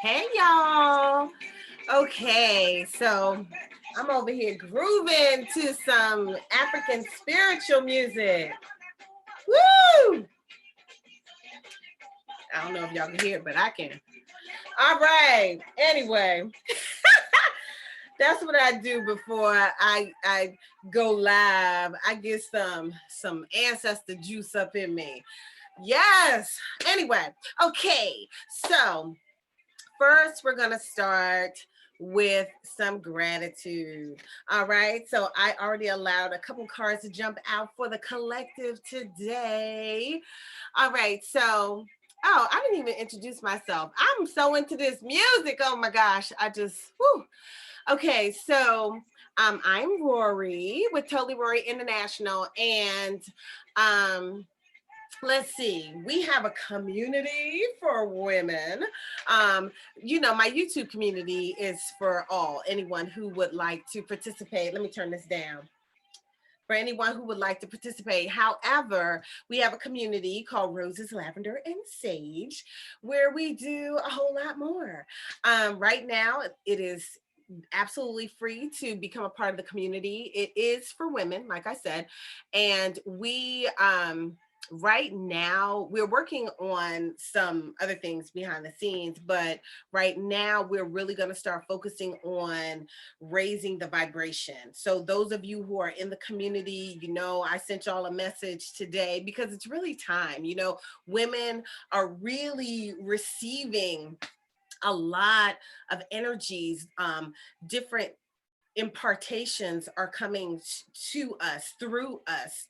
Hey y'all. Okay, so I'm over here grooving to some African spiritual music. Woo! I don't know if y'all can hear it, but I can. All right. Anyway, that's what I do before I go live. I get some ancestor juice up in me. Yes. Anyway, okay. So first, we're going to start with some gratitude. All right. So I already allowed a couple cards to jump out for the collective today. All right. So, oh, I didn't even introduce myself. I'm so into this music. Oh my gosh. Whew. Okay. So, I'm Rorree with Totally Rorree International. And, um, let's see, we have a community for women. My YouTube community is for anyone who would like to participate. Let me turn this down. For anyone who would like to participate. However, we have a community called Roses, Lavender, and Sage, where we do a whole lot more. Right now, it is absolutely free to become a part of the community. It is for women, like I said, and we right now we're working on some other things behind the scenes, but right now we're really going to start focusing on raising the vibration. So those of you who are in the community, I sent y'all a message today because it's really time. Women are really receiving a lot of energies, different impartations are coming to us through us,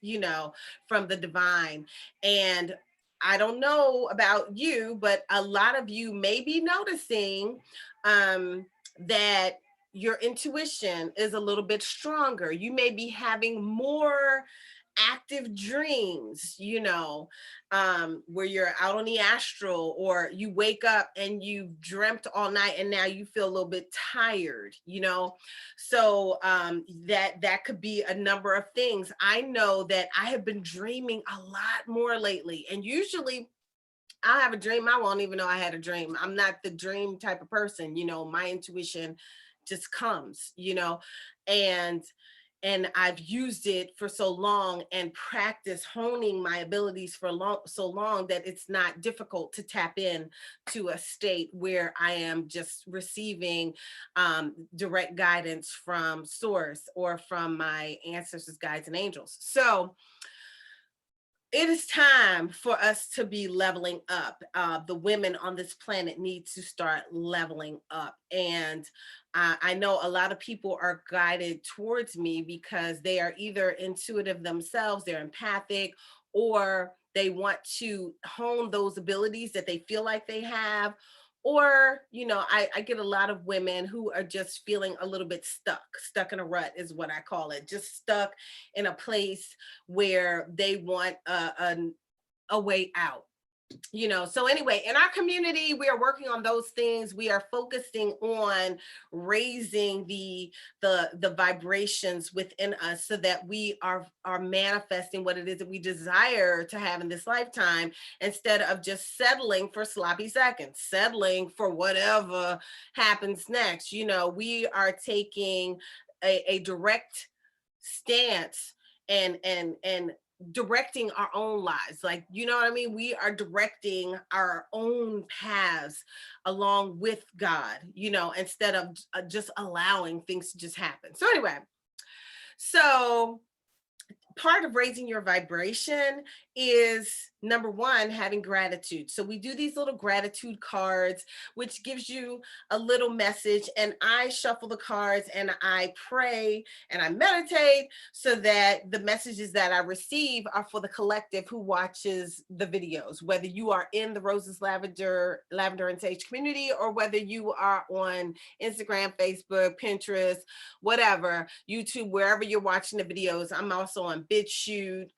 from the divine. And I don't know about you, but a lot of you may be noticing that your intuition is a little bit stronger. You may be having more active dreams, where you're out on the astral, or you wake up and you've dreamt all night and now you feel a little bit tired, so that could be a number of things. I know that I have been dreaming a lot more lately, and usually I have a dream, I won't even know I had a dream. I'm not the dream type of person, my intuition just comes, and I've used it for so long and practice honing my abilities for so long that it's not difficult to tap in to a state where I am just receiving direct guidance from source or from my ancestors, guides, and angels. So it is time for us to be leveling up. The women on this planet need to start leveling up. And I know a lot of people are guided towards me because they are either intuitive themselves, they're empathic, or they want to hone those abilities that they feel like they have. Or, I get a lot of women who are just feeling a little bit stuck in a rut is what I call it, just stuck in a place where they want a way out. So anyway, in our community, we are working on those things. We are focusing on raising the vibrations within us so that we are manifesting what it is that we desire to have in this lifetime, instead of just settling for sloppy seconds, settling for whatever happens next. We are taking a direct stance and directing our own lives. Like, you know what I mean? We are directing our own paths along with God, instead of just allowing things to just happen. So anyway, so part of raising your vibration is, number one, having gratitude. So we do these little gratitude cards, which gives you a little message, and I shuffle the cards and I pray and I meditate so that the messages that I receive are for the collective who watches the videos, whether you are in the Roses, Lavender and Sage community, or whether you are on Instagram, Facebook, Pinterest, whatever, YouTube, wherever you're watching the videos. I'm also on BitChute,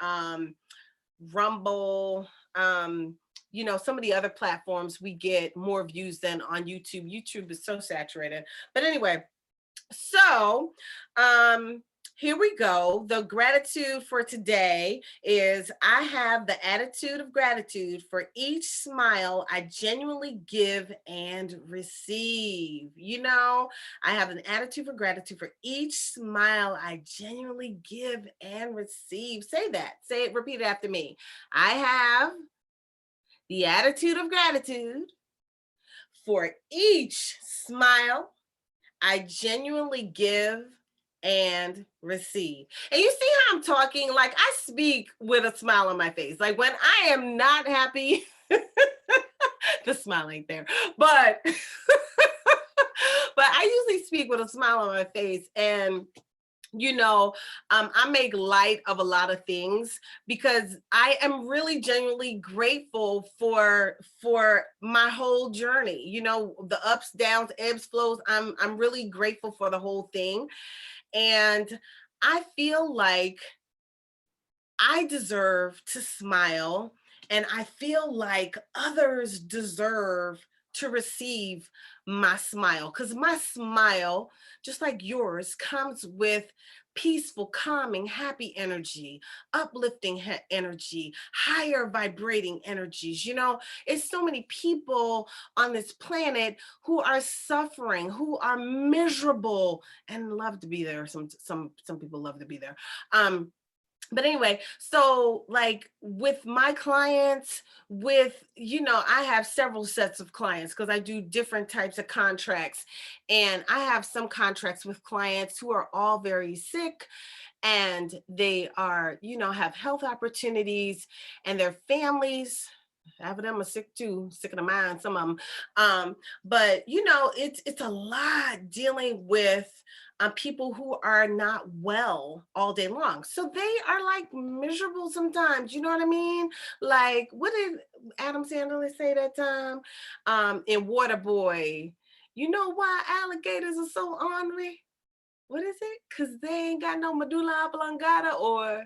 Rumble, some of the other platforms we get more views than on YouTube. YouTube is so saturated. But anyway, so Here we go. The gratitude for today is I have the attitude of gratitude for each smile I genuinely give and receive. You know, I have an attitude for gratitude for each smile I genuinely give and receive. Say that. Say it, repeat it after me. I have the attitude of gratitude for each smile I genuinely give and receive. And you see how I'm talking? Like I speak with a smile on my face. Like when I am not happy, the smile ain't there. But but I usually speak with a smile on my face. And I make light of a lot of things because I am really genuinely grateful for my whole journey. You know, the ups, downs, ebbs, flows. I'm really grateful for the whole thing. And I feel like I deserve to smile, and I feel like others deserve to receive my smile because my smile, just like yours, comes with peaceful, calming, happy energy, uplifting energy, higher vibrating energies. You know, it's so many people on this planet who are suffering, who are miserable, and love to be there. Some people love to be there. But anyway, so like with my clients, I have several sets of clients because I do different types of contracts. And I have some contracts with clients who are all very sick, and they are, have health opportunities, and their families, half of them are sick too, sick in the mind, some of them. But it's a lot dealing with people who are not well all day long. So they are like miserable sometimes. You know what I mean? Like, what did Adam Sandler say that time in Waterboy? You know why alligators are so ornery? What is it? Because they ain't got no medulla oblongata, or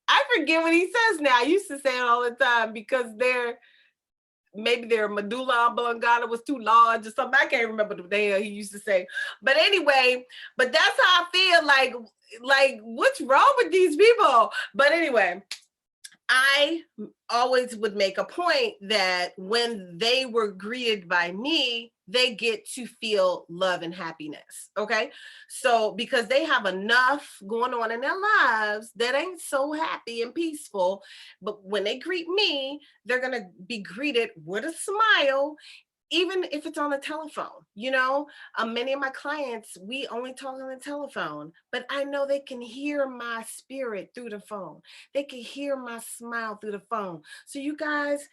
I forget what he says now. I used to say it all the time because maybe their medulla oblongata was too large or something. I can't remember the hell he used to say. But anyway, but that's how I feel like what's wrong with these people? But anyway, I always would make a point that when they were greeted by me, they get to feel love and happiness. Okay. So, because they have enough going on in their lives that ain't so happy and peaceful. But when they greet me, they're going to be greeted with a smile, even if it's on the telephone. Many of my clients, we only talk on the telephone, but I know they can hear my spirit through the phone. They can hear my smile through the phone. So you guys,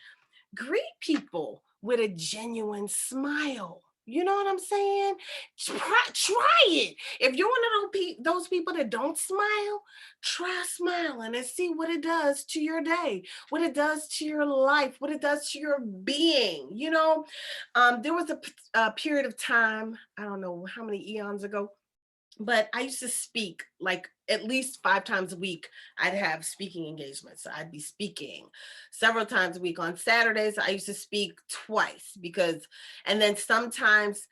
greet people with a genuine smile. You know what I'm saying? Try it. If you're one of those people that don't smile, try smiling and see what it does to your day, what it does to your life, what it does to your being. There was a period of time, I don't know how many eons ago, but I used to speak like at least 5 times a week. I'd have speaking engagements. So I'd be speaking several times a week. On Saturdays, I used to speak twice and then sometimes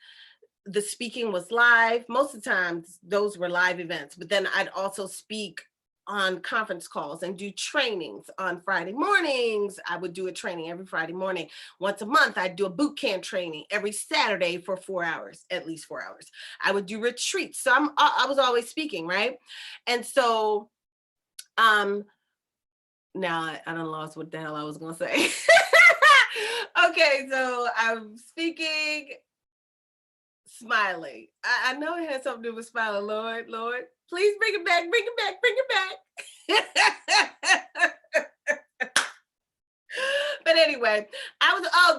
the speaking was live. Most of the times those were live events, but then I'd also speak on conference calls and do trainings on Friday mornings. I would do a training every Friday morning. Once a month, I'd do a boot camp training every Saturday for 4 hours, at least 4 hours. I would do retreats. So I was always speaking, right? And so now I done lost what the hell I was gonna say. Okay, so I'm speaking, smiling. I know it had something to do with smiling. Lord, please bring it back, bring it back, bring it back. But anyway,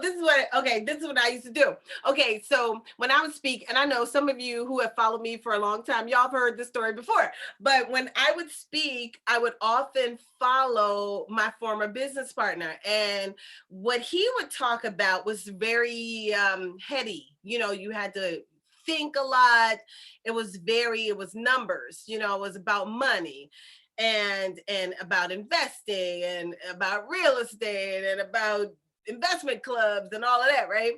this is what I used to do. Okay, so when I would speak, and I know some of you who have followed me for a long time, y'all have heard this story before, but when I would speak, I would often follow my former business partner. And what he would talk about was very heady. You had to think a lot. It was numbers, it was about money and about investing and about real estate and about investment clubs and all of that, right?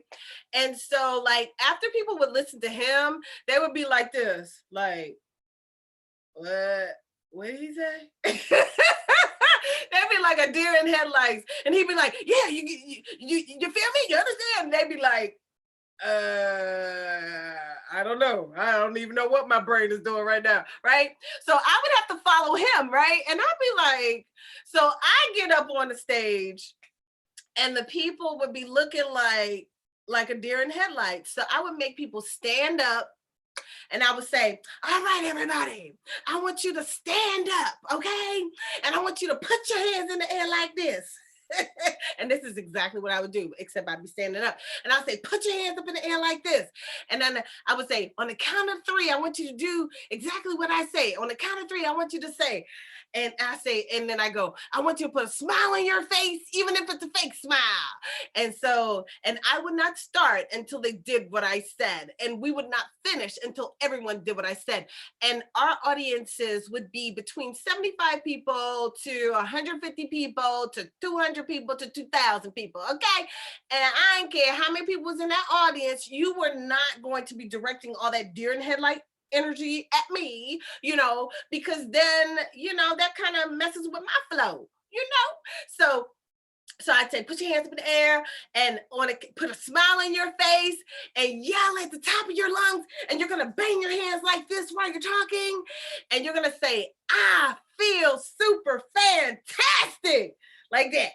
And so like after people would listen to him, they would be like this, like, what? what did he say? They'd be like a deer in headlights. And he'd be like, yeah, you feel me? You understand? And they'd be like, I don't know. I don't even know what my brain is doing right now, right? So I would have to follow him, right? And I'd be like, so I get up on the stage and the people would be looking like a deer in headlights. So I would make people stand up and I would say, all right, everybody, I want you to stand up, okay? And I want you to put your hands in the air like this. And this is exactly what I would do, except I'd be standing up. And I'd say, put your hands up in the air like this. And then I would say, on the count of 3, I want you to do exactly what I say. On the count of 3, I want you to say, and I say, and then I go, I want you to put a smile on your face, even if it's a fake smile. And so, and I would not start until they did what I said. And we would not finish until everyone did what I said. And our audiences would be between 75 people to 150 people to 200 people to 2,000 people, okay? And I don't care how many people was in that audience, you were not going to be directing all that deer in headlight energy at me, because then, that kind of messes with my flow, So I'd say, put your hands up in the air and put a smile on your face and yell at the top of your lungs. And you're going to bang your hands like this while you're talking. And you're going to say, I feel super fantastic. Like that.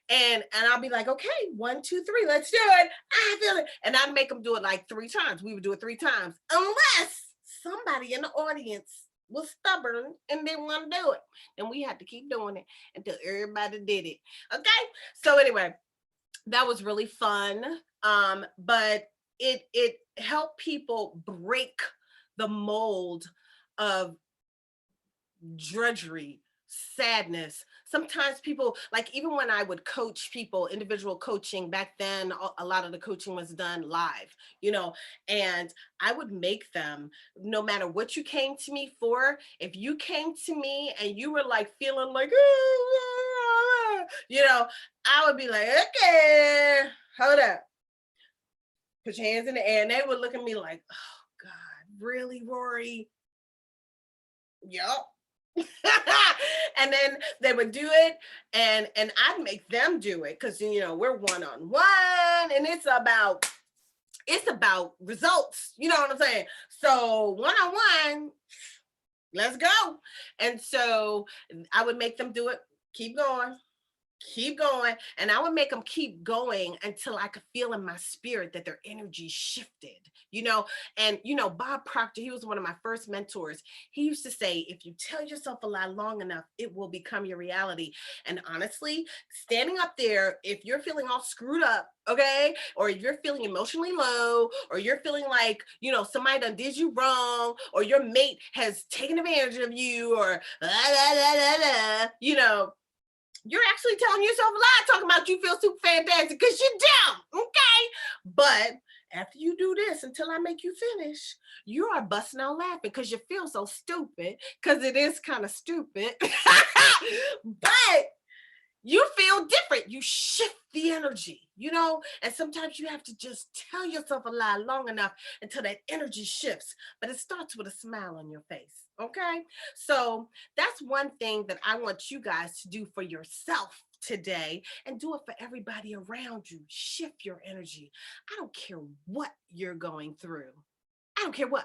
And I'll be like, okay, 1, 2, 3, let's do it. I feel it. And I'd make them do it like 3 times. We would do it 3 times. Unless somebody in the audience was stubborn and didn't want to do it. And we had to keep doing it until everybody did it. Okay. So anyway, that was really fun. But it helped people break the mold of drudgery, sadness. Sometimes people, like even when I would coach people, individual coaching back then, a lot of the coaching was done live, and I would make them, no matter what you came to me for, if you came to me and you were like feeling like, I would be like, okay, hold up. Put your hands in the air. And they would look at me like, oh God, really, Rorree? Yup. And then they would do it and I'd make them do it because we're one-on-one and it's about results, you know what I'm saying? So one-on-one, let's go. And so I would make them do it, keep going, and I would make them keep going until I could feel in my spirit that their energy shifted, and Bob Proctor, he was one of my first mentors. He used to say, if you tell yourself a lie long enough, it will become your reality. And honestly, standing up there, if you're feeling all screwed up, okay, or you're feeling emotionally low, or you're feeling like somebody done did you wrong, or your mate has taken advantage of you, or you're actually telling yourself a lie talking about you feel super fantastic because you don't, okay? But after you do this, until I make you finish, you are busting out laughing because you feel so stupid, because it is kind of stupid. But you feel different. You shift the energy, and sometimes you have to just tell yourself a lie long enough until that energy shifts. But it starts with a smile on your face. Okay. So that's one thing that I want you guys to do for yourself today, and do it for everybody around you. Shift your energy. I don't care what you're going through. I don't care what.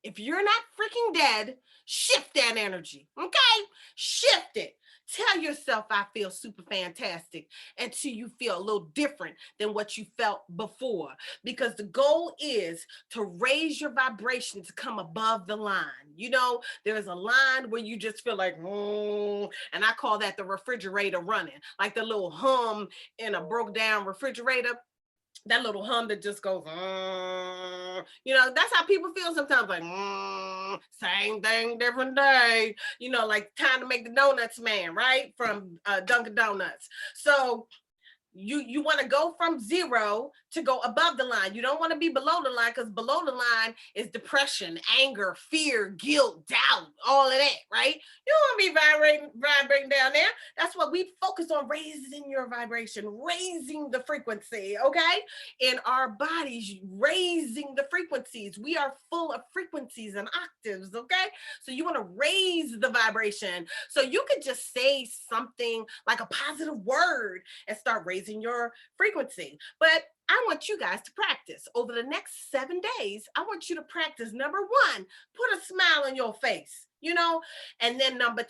If you're not freaking dead, shift that energy. Okay. Shift it. Tell yourself I feel super fantastic until you feel a little different than what you felt before. Because the goal is to raise your vibration to come above the line. There's a line where you just feel like, and I call that the refrigerator running, like the little hum in a broke down refrigerator. That little hum that just goes, that's how people feel sometimes, like, same thing, different day, like time to make the donuts man, right? From Dunkin' Donuts. So You want to go from 0 to go above the line. You don't want to be below the line, because below the line is depression, anger, fear, guilt, doubt, all of that, right? You don't want to be vibrating down there. That's what we focus on, raising your vibration, raising the frequency, okay? In our bodies, raising the frequencies. We are full of frequencies and octaves, okay? So you want to raise the vibration. So you could just say something like a positive word and start raising your frequency. But I want you guys to practice over the next 7 days. I want you to practice. Number 1, put a smile on your face, and then number 2,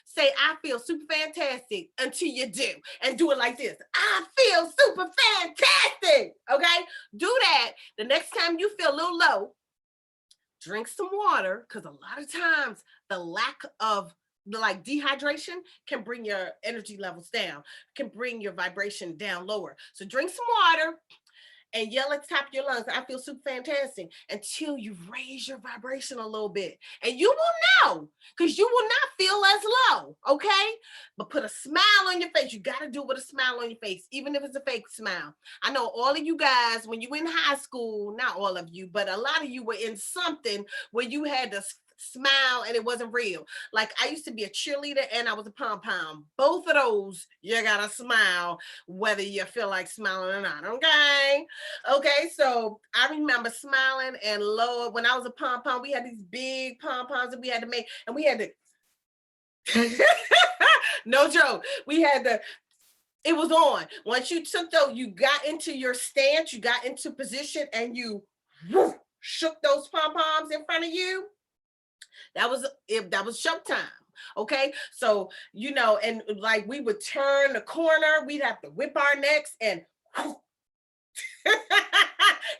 say, I feel super fantastic, until you do, and do it like this. I feel super fantastic. Okay. Do that. The next time you feel a little low, drink some water, because a lot of times the lack of dehydration can bring your energy levels down, can bring your vibration down lower. So drink some water and yell at the top of your lungs, I feel super fantastic, until you raise your vibration a little bit. And you will know, because you will not feel as low, okay? But put a smile on your face. You got to do it with a smile on your face, even if it's a fake smile. I know all of you guys, when you were in high school, not all of you, but a lot of you were in something where you had to smile and it wasn't real. Like, I used to be a cheerleader and I was a pom-pom. Both of those, you gotta smile whether you feel like smiling or not, okay? So I remember smiling, and Lord, when I was a pom-pom, we had these big pom-poms that we had to make, and we had to no joke, we had to, it was on. Once you took those, you got into your stance, you got into position, and you shook those pom-poms in front of you. That was showtime. Okay. So, and like, we would turn the corner, we'd have to whip our necks, and and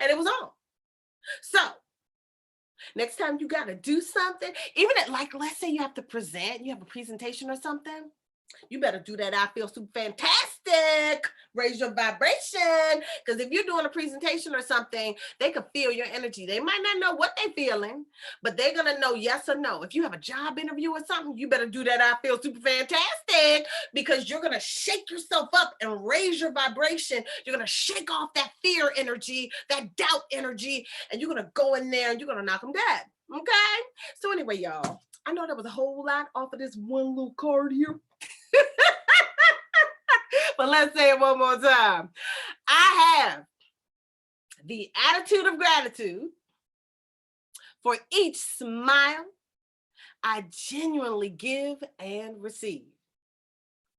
it was on. So next time you got to do something, even at, like, let's say you have to present, you have a presentation or something, you better do that. I feel super fantastic. Raise your vibration. Because if you're doing a presentation or something, they can feel your energy. They might not know what they're feeling, but they're going to know yes or no. If you have a job interview or something, you better do that. I feel super fantastic, because you're going to shake yourself up and raise your vibration. You're going to shake off that fear energy, that doubt energy, and you're going to go in there and you're going to knock them dead. Okay. So anyway, y'all, I know that was a whole lot off of this one little card here. But let's say it one more time. I have the attitude of gratitude for each smile I genuinely give and receive.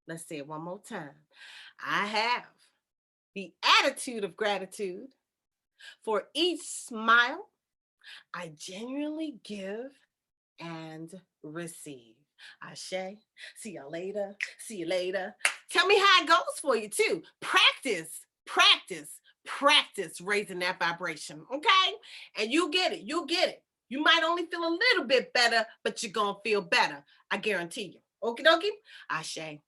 Let's say it one more time. I have the attitude of gratitude for each smile I genuinely give and receive. Ashe. See you later. See you later. Tell me how it goes for you too. Practice raising that vibration, okay? And you get it. You'll get it. You might only feel a little bit better, but you're going to feel better. I guarantee you. Okie dokie. Ashe.